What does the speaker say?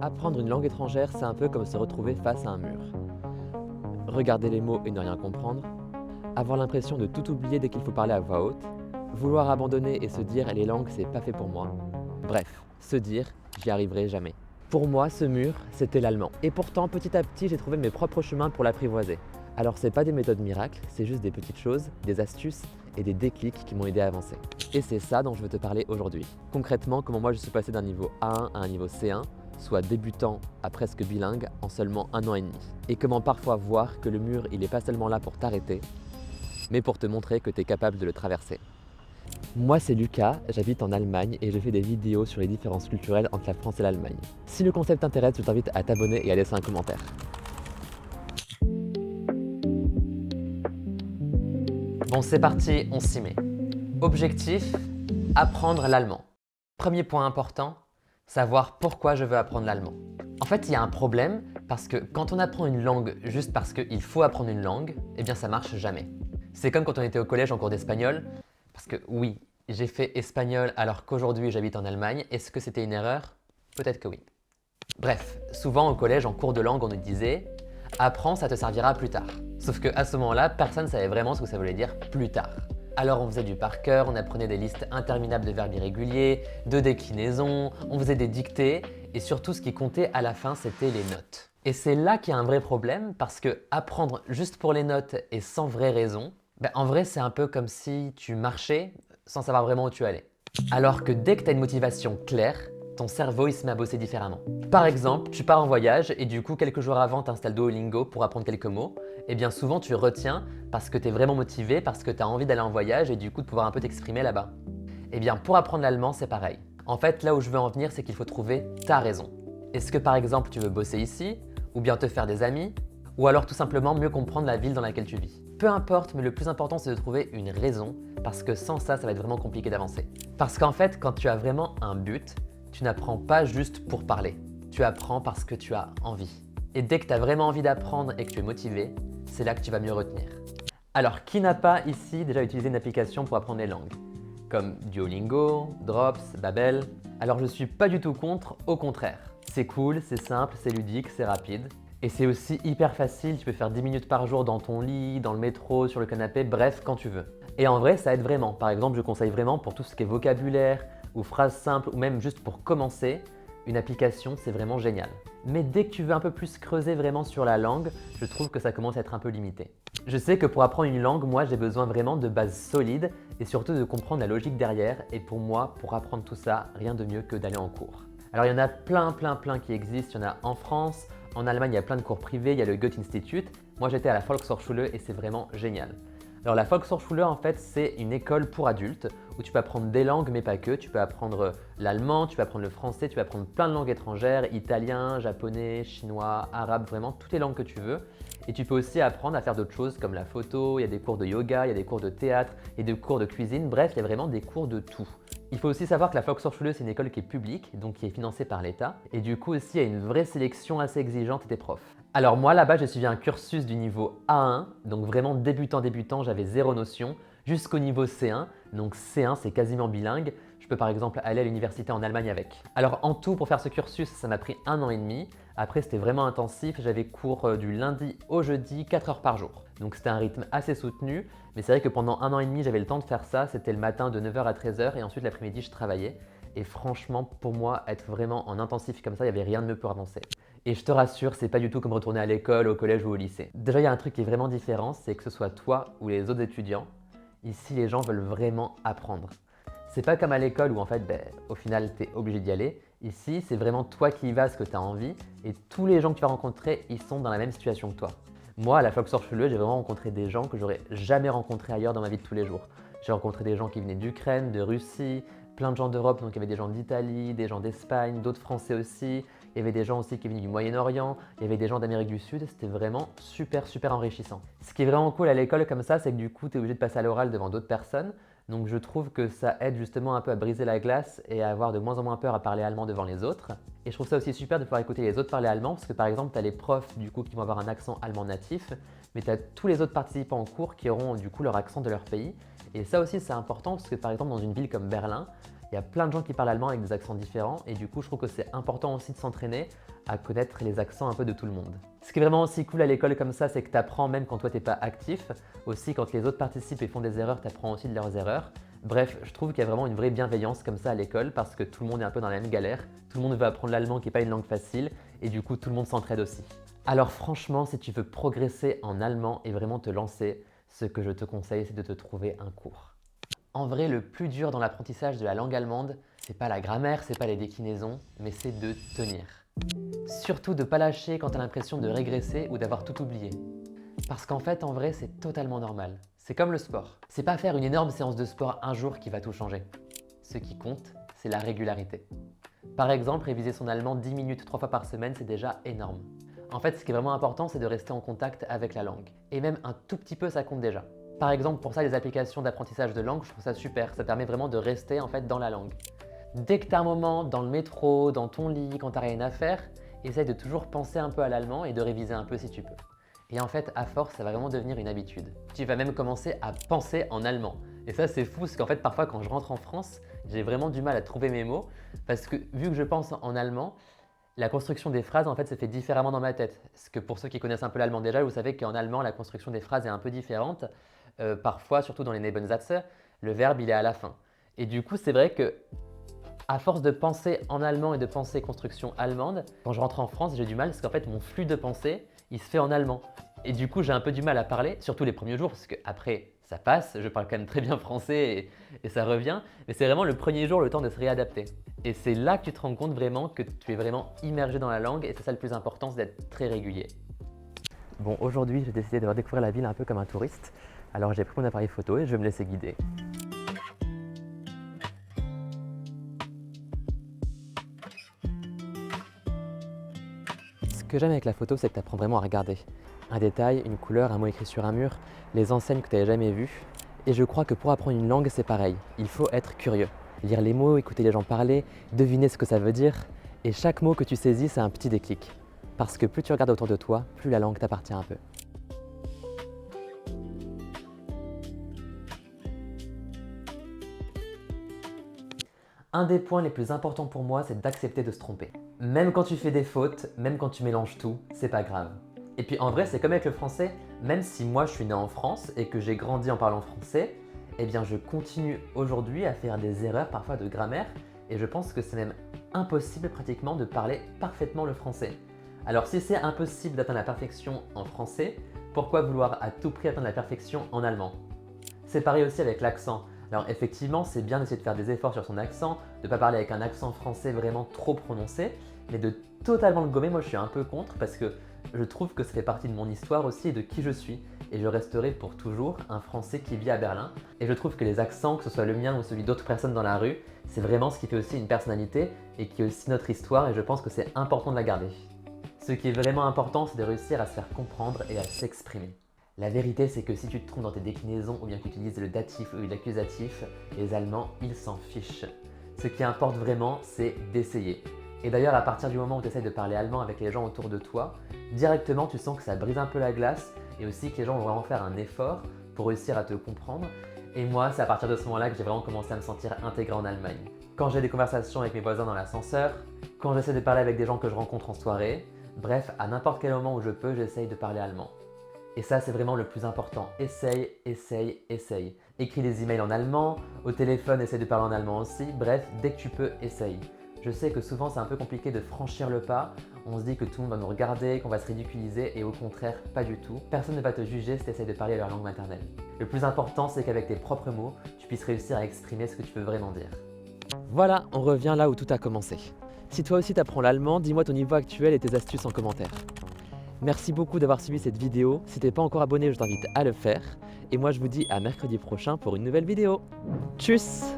Apprendre une langue étrangère, c'est un peu comme se retrouver face à un mur. Regarder les mots et ne rien comprendre, avoir l'impression de tout oublier dès qu'il faut parler à voix haute, vouloir abandonner et se dire les langues c'est pas fait pour moi. Bref, se dire j'y arriverai jamais. Pour moi, ce mur, c'était l'allemand. Et pourtant, petit à petit, j'ai trouvé mes propres chemins pour l'apprivoiser. Alors, c'est pas des méthodes miracles, c'est juste des petites choses, des astuces et des déclics qui m'ont aidé à avancer. Et c'est ça dont je veux te parler aujourd'hui. Concrètement, comment moi je suis passé d'un niveau A1 à un niveau C1, soit débutant à presque bilingue en seulement 1 an et demi. Et comment parfois voir que le mur, il est pas seulement là pour t'arrêter, mais pour te montrer que tu es capable de le traverser. Moi c'est Lucas, j'habite en Allemagne et je fais des vidéos sur les différences culturelles entre la France et l'Allemagne. Si le concept t'intéresse, je t'invite à t'abonner et à laisser un commentaire. Bon c'est parti, on s'y met. Objectif, apprendre l'allemand. Premier point important, savoir pourquoi je veux apprendre l'allemand. En fait, il y a un problème parce que quand on apprend une langue juste parce qu'il faut apprendre une langue, eh bien ça marche jamais. C'est comme quand on était au collège en cours d'espagnol, parce que oui, j'ai fait espagnol alors qu'aujourd'hui j'habite en Allemagne. Est-ce que c'était une erreur? Peut-être que oui. Bref, souvent au collège en cours de langue on nous disait « apprends, ça te servira plus tard ». Sauf qu'à ce moment-là, personne ne savait vraiment ce que ça voulait dire « plus tard ». Alors on faisait du par cœur, on apprenait des listes interminables de verbes irréguliers, de déclinaisons, on faisait des dictées et surtout ce qui comptait à la fin c'était les notes. Et c'est là qu'il y a un vrai problème parce que apprendre juste pour les notes et sans vraie raison, en vrai c'est un peu comme si tu marchais sans savoir vraiment où tu allais. Alors que dès que tu as une motivation claire, ton cerveau il se met à bosser différemment. Par exemple, tu pars en voyage et du coup quelques jours avant tu installes Duolingo pour apprendre quelques mots. Et bien souvent tu retiens parce que tu es vraiment motivé, parce que tu as envie d'aller en voyage et du coup de pouvoir un peu t'exprimer là-bas. Et bien pour apprendre l'allemand c'est pareil. En fait là où je veux en venir c'est qu'il faut trouver ta raison. Est-ce que par exemple tu veux bosser ici, ou bien te faire des amis, ou alors tout simplement mieux comprendre la ville dans laquelle tu vis. Peu importe, mais le plus important c'est de trouver une raison parce que sans ça, ça va être vraiment compliqué d'avancer. Parce qu'en fait, quand tu as vraiment un but, tu n'apprends pas juste pour parler. Tu apprends parce que tu as envie. Et dès que tu as vraiment envie d'apprendre et que tu es motivé, c'est là que tu vas mieux retenir. Alors, qui n'a pas ici déjà utilisé une application pour apprendre les langues? Comme Duolingo, Drops, Babbel. Alors, je ne suis pas du tout contre, au contraire. C'est cool, c'est simple, c'est ludique, c'est rapide. Et c'est aussi hyper facile, tu peux faire 10 minutes par jour dans ton lit, dans le métro, sur le canapé, bref, quand tu veux. Et en vrai, ça aide vraiment. Par exemple, je conseille vraiment pour tout ce qui est vocabulaire ou phrases simples ou même juste pour commencer, une application, c'est vraiment génial. Mais dès que tu veux un peu plus creuser vraiment sur la langue, je trouve que ça commence à être un peu limité. Je sais que pour apprendre une langue, moi j'ai besoin vraiment de bases solides et surtout de comprendre la logique derrière. Et pour moi, pour apprendre tout ça, rien de mieux que d'aller en cours. Alors il y en a plein qui existent, il y en a en France, en Allemagne il y a plein de cours privés, il y a le Goethe Institut. Moi j'étais à la Volkshochschule et c'est vraiment génial. Alors la Volkshochschule en fait c'est une école pour adultes où tu peux apprendre des langues mais pas que. Tu peux apprendre l'allemand, tu peux apprendre le français, tu peux apprendre plein de langues étrangères, italien, japonais, chinois, arabe, vraiment toutes les langues que tu veux. Et tu peux aussi apprendre à faire d'autres choses comme la photo, il y a des cours de yoga, il y a des cours de théâtre, il y a des cours de cuisine, bref il y a vraiment des cours de tout. Il faut aussi savoir que la Volkshochschule c'est une école qui est publique, donc qui est financée par l'État. Et du coup aussi il y a une vraie sélection assez exigeante des profs. Alors moi là-bas j'ai suivi un cursus du niveau A1, donc vraiment débutant, j'avais zéro notion, jusqu'au niveau C1, donc C1 c'est quasiment bilingue. Je peux par exemple aller à l'université en Allemagne avec. Alors en tout pour faire ce cursus ça m'a pris 1 an et demi. Après c'était vraiment intensif, j'avais cours du lundi au jeudi 4 heures par jour. Donc c'était un rythme assez soutenu, mais c'est vrai que pendant 1 an et demi j'avais le temps de faire ça, c'était le matin de 9 h à 13 h et ensuite l'après-midi je travaillais. Et franchement pour moi être vraiment en intensif comme ça, il n'y avait rien de mieux pour avancer. Et je te rassure, c'est pas du tout comme retourner à l'école, au collège ou au lycée. Déjà, il y a un truc qui est vraiment différent, c'est que ce soit toi ou les autres étudiants, ici les gens veulent vraiment apprendre. C'est pas comme à l'école où en fait, au final, tu es obligé d'y aller. Ici, c'est vraiment toi qui y vas parce que tu as envie et tous les gens que tu vas rencontrer, ils sont dans la même situation que toi. Moi, à la Volkshochschule, j'ai vraiment rencontré des gens que j'aurais jamais rencontrés ailleurs dans ma vie de tous les jours. J'ai rencontré des gens qui venaient d'Ukraine, de Russie, plein de gens d'Europe, donc il y avait des gens d'Italie, des gens d'Espagne, d'autres Français aussi. Il y avait des gens aussi qui venaient du Moyen-Orient, il y avait des gens d'Amérique du Sud, c'était vraiment super enrichissant. Ce qui est vraiment cool à l'école comme ça, c'est que du coup, tu es obligé de passer à l'oral devant d'autres personnes. Donc je trouve que ça aide justement un peu à briser la glace et à avoir de moins en moins peur à parler allemand devant les autres. Et je trouve ça aussi super de pouvoir écouter les autres parler allemand parce que par exemple, tu as les profs du coup qui vont avoir un accent allemand natif, mais tu as tous les autres participants en cours qui auront du coup leur accent de leur pays. Et ça aussi c'est important parce que par exemple dans une ville comme Berlin, Il y a plein de gens qui parlent allemand avec des accents différents et du coup, je trouve que c'est important aussi de s'entraîner à connaître les accents un peu de tout le monde. Ce qui est vraiment aussi cool à l'école comme ça, c'est que tu apprends même quand toi tu n'es pas actif. Aussi, quand les autres participent et font des erreurs, tu apprends aussi de leurs erreurs. Bref, je trouve qu'il y a vraiment une vraie bienveillance comme ça à l'école parce que tout le monde est un peu dans la même galère. Tout le monde veut apprendre l'allemand qui n'est pas une langue facile et du coup, tout le monde s'entraide aussi. Alors franchement, si tu veux progresser en allemand et vraiment te lancer, ce que je te conseille, c'est de te trouver un cours. En vrai, le plus dur dans l'apprentissage de la langue allemande, c'est pas la grammaire, c'est pas les déclinaisons, mais c'est de tenir. Surtout de ne pas lâcher quand tu as l'impression de régresser ou d'avoir tout oublié. Parce qu'en fait, en vrai, c'est totalement normal. C'est comme le sport. C'est pas faire une énorme séance de sport un jour qui va tout changer. Ce qui compte, c'est la régularité. Par exemple, réviser son allemand 10 minutes 3 fois par semaine, c'est déjà énorme. En fait, ce qui est vraiment important, c'est de rester en contact avec la langue. Et même un tout petit peu, ça compte déjà. Par exemple, pour ça, les applications d'apprentissage de langue, je trouve ça super. Ça permet vraiment de rester en fait dans la langue. Dès que tu as un moment dans le métro, dans ton lit, quand tu n'as rien à faire, essaye de toujours penser un peu à l'allemand et de réviser un peu si tu peux. Et en fait, à force, ça va vraiment devenir une habitude. Tu vas même commencer à penser en allemand. Et ça, c'est fou, parce qu'en fait, parfois, quand je rentre en France, j'ai vraiment du mal à trouver mes mots, parce que vu que je pense en allemand, la construction des phrases, en fait, se fait différemment dans ma tête. Parce que pour ceux qui connaissent un peu l'allemand déjà, vous savez qu'en allemand, la construction des phrases est un peu différente. Parfois, surtout dans les Nebensätze, le verbe, il est à la fin. Et du coup, c'est vrai que à force de penser en allemand et de penser construction allemande, quand je rentre en France, j'ai du mal parce qu'en fait, mon flux de pensée, il se fait en allemand. Et du coup, j'ai un peu du mal à parler, surtout les premiers jours, parce qu'après, ça passe, je parle quand même très bien français et ça revient. Mais c'est vraiment le premier jour, le temps de se réadapter. Et c'est là que tu te rends compte vraiment que tu es vraiment immergé dans la langue et c'est ça le plus important, c'est d'être très régulier. Bon, aujourd'hui, j'ai décidé de découvrir la ville un peu comme un touriste. Alors j'ai pris mon appareil photo et je vais me laisser guider. Ce que j'aime avec la photo, c'est que tu apprends vraiment à regarder. Un détail, une couleur, un mot écrit sur un mur, les enseignes que tu n'avais jamais vues. Et je crois que pour apprendre une langue, c'est pareil. Il faut être curieux. Lire les mots, écouter les gens parler, deviner ce que ça veut dire. Et chaque mot que tu saisis, c'est un petit déclic. Parce que plus tu regardes autour de toi, plus la langue t'appartient un peu. Un des points les plus importants pour moi, c'est d'accepter de se tromper. Même quand tu fais des fautes, même quand tu mélanges tout, c'est pas grave. Et puis en vrai, c'est comme avec le français, même si moi je suis né en France et que j'ai grandi en parlant français, eh bien je continue aujourd'hui à faire des erreurs parfois de grammaire et je pense que c'est même impossible pratiquement de parler parfaitement le français. Alors si c'est impossible d'atteindre la perfection en français, pourquoi vouloir à tout prix atteindre la perfection en allemand? C'est pareil aussi avec l'accent. Alors effectivement, c'est bien d'essayer de faire des efforts sur son accent, de ne pas parler avec un accent français vraiment trop prononcé, mais de totalement le gommer, moi je suis un peu contre parce que je trouve que ça fait partie de mon histoire aussi et de qui je suis. Et je resterai pour toujours un Français qui vit à Berlin. Et je trouve que les accents, que ce soit le mien ou celui d'autres personnes dans la rue, c'est vraiment ce qui fait aussi une personnalité et qui est aussi notre histoire et je pense que c'est important de la garder. Ce qui est vraiment important, c'est de réussir à se faire comprendre et à s'exprimer. La vérité, c'est que si tu te trompes dans tes déclinaisons ou bien que tu utilises le datif ou l'accusatif, les Allemands, ils s'en fichent. Ce qui importe vraiment, c'est d'essayer. Et d'ailleurs, à partir du moment où tu essaies de parler allemand avec les gens autour de toi, directement, tu sens que ça brise un peu la glace et aussi que les gens vont vraiment faire un effort pour réussir à te comprendre. Et moi, c'est à partir de ce moment-là que j'ai vraiment commencé à me sentir intégré en Allemagne. Quand j'ai des conversations avec mes voisins dans l'ascenseur, quand j'essaie de parler avec des gens que je rencontre en soirée, bref, à n'importe quel moment où je peux, j'essaye de parler allemand. Et ça, c'est vraiment le plus important. Essaye, essaye, essaye. Écris des emails en allemand, au téléphone, essaye de parler en allemand aussi. Bref, dès que tu peux, essaye. Je sais que souvent, c'est un peu compliqué de franchir le pas. On se dit que tout le monde va nous regarder, qu'on va se ridiculiser et au contraire, pas du tout. Personne ne va te juger si tu essayes de parler leur langue maternelle. Le plus important, c'est qu'avec tes propres mots, tu puisses réussir à exprimer ce que tu veux vraiment dire. Voilà, on revient là où tout a commencé. Si toi aussi t'apprends l'allemand, dis-moi ton niveau actuel et tes astuces en commentaire. Merci beaucoup d'avoir suivi cette vidéo. Si t'es pas encore abonné, je t'invite à le faire. Et moi, je vous dis à mercredi prochain pour une nouvelle vidéo. Tchuss!